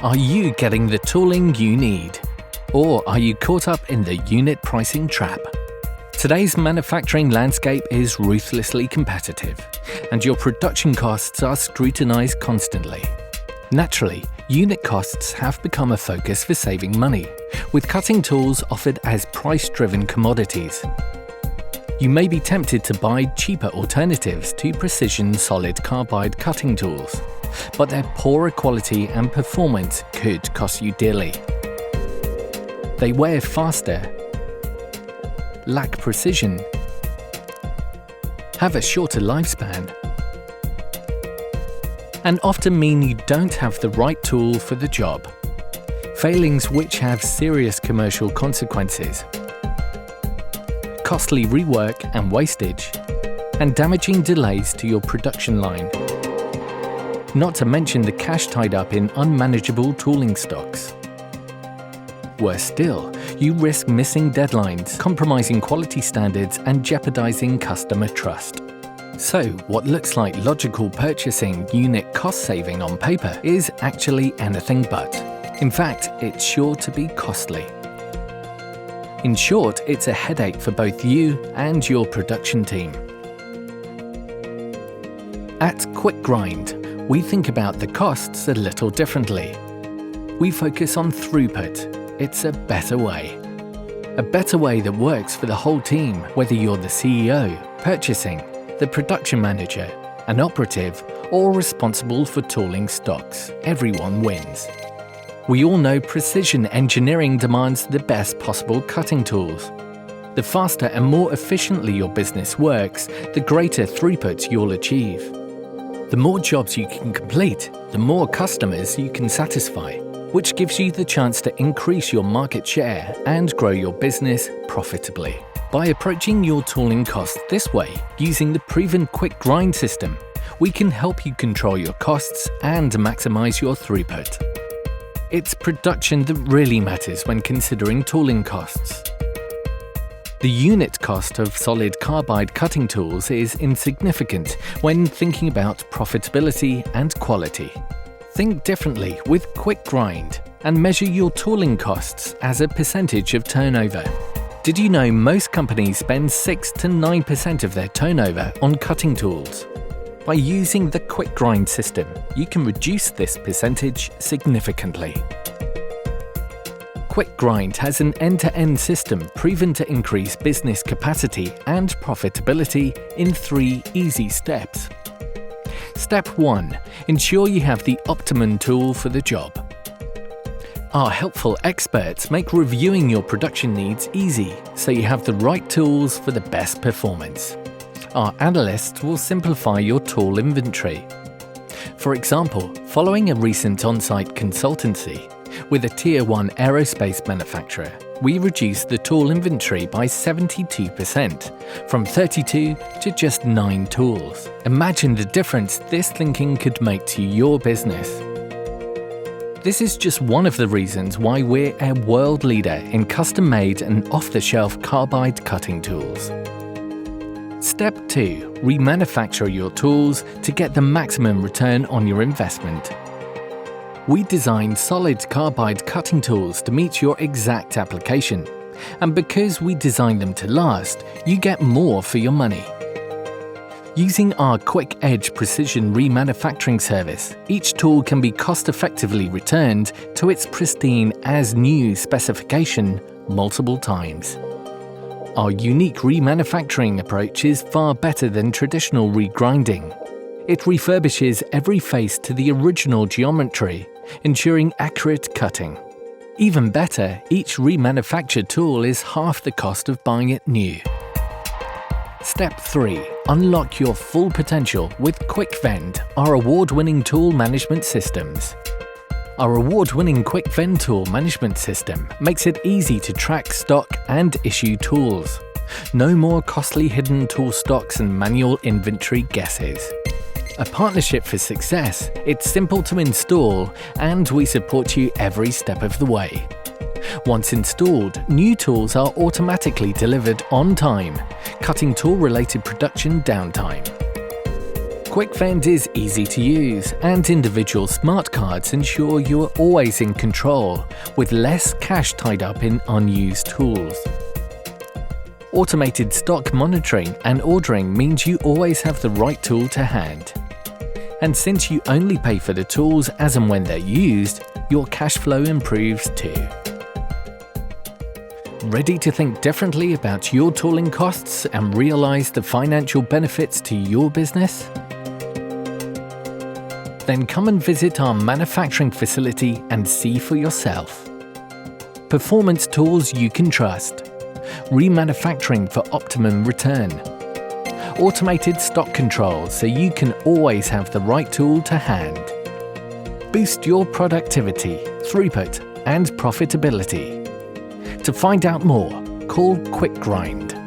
Are you getting the tooling you need? Or are you caught up in the unit pricing trap? Today's manufacturing landscape is ruthlessly competitive, and your production costs are scrutinized constantly. Naturally, unit costs have become a focus for saving money, with cutting tools offered as price-driven commodities. You may be tempted to buy cheaper alternatives to precision solid carbide cutting tools, but their poorer quality and performance could cost you dearly. They wear faster, lack precision, have a shorter lifespan, and often mean you don't have the right tool for the job, failings which have serious commercial consequences, costly rework and wastage, and damaging delays to your production line. Not to mention the cash tied up in unmanageable tooling stocks. Worse still, you risk missing deadlines, compromising quality standards, and jeopardizing customer trust. So, what looks like logical purchasing unit cost saving on paper is actually anything but. In fact, it's sure to be costly. In short, it's a headache for both you and your production team. At Quick Grind, we think about the costs a little differently. We focus on throughput. It's a better way. A better way that works for the whole team, whether you're the CEO, purchasing, the production manager, an operative, or responsible for tooling stocks. Everyone wins. We all know precision engineering demands the best possible cutting tools. The faster and more efficiently your business works, the greater throughput you'll achieve. The more jobs you can complete, the more customers you can satisfy, which gives you the chance to increase your market share and grow your business profitably. By approaching your tooling costs this way, using the proven Quick Grind system, we can help you control your costs and maximize your throughput. It's production that really matters when considering tooling costs. The unit cost of solid carbide cutting tools is insignificant when thinking about profitability and quality. Think differently with Quick Grind and measure your tooling costs as a percentage of turnover. Did you know most companies spend 6 to 9% of their turnover on cutting tools? By using the Quick Grind system, you can reduce this percentage significantly. Quick Grind has an end-to-end system proven to increase business capacity and profitability in 3 easy steps. Step 1. Ensure you have the optimum tool for the job. Our helpful experts make reviewing your production needs easy, so you have the right tools for the best performance. Our analysts will simplify your tool inventory. For example, following a recent on-site consultancy with a Tier 1 aerospace manufacturer, we reduced the tool inventory by 72%, from 32 to just 9 tools. Imagine the difference this thinking could make to your business. This is just one of the reasons why we're a world leader in custom-made and off-the-shelf carbide cutting tools. Step 2. Remanufacture your tools to get the maximum return on your investment. We designed solid carbide cutting tools to meet your exact application, and because we designed them to last, you get more for your money. Using our Quick Edge precision remanufacturing service, each tool can be cost-effectively returned to its pristine as-new specification multiple times. Our unique remanufacturing approach is far better than traditional regrinding. It refurbishes every face to the original geometry, ensuring accurate cutting. Even better, each remanufactured tool is half the cost of buying it new. Step 3. Unlock your full potential with QuickVend, our award-winning tool management systems. Our award-winning QuickVend tool management system makes it easy to track stock and issue tools. No more costly hidden tool stocks and manual inventory guesses. A partnership for success, it's simple to install, and we support you every step of the way. Once installed, new tools are automatically delivered on time, cutting tool-related production downtime. QuickVend is easy to use, and individual smart cards ensure you are always in control, with less cash tied up in unused tools. Automated stock monitoring and ordering means you always have the right tool to hand. And since you only pay for the tools as and when they're used, your cash flow improves too. Ready to think differently about your tooling costs and realize the financial benefits to your business? Then come and visit our manufacturing facility and see for yourself. Performance tools you can trust. Remanufacturing for optimum return. Automated stock control so you can always have the right tool to hand. Boost your productivity, throughput, and profitability. To find out more, call QuickGrind.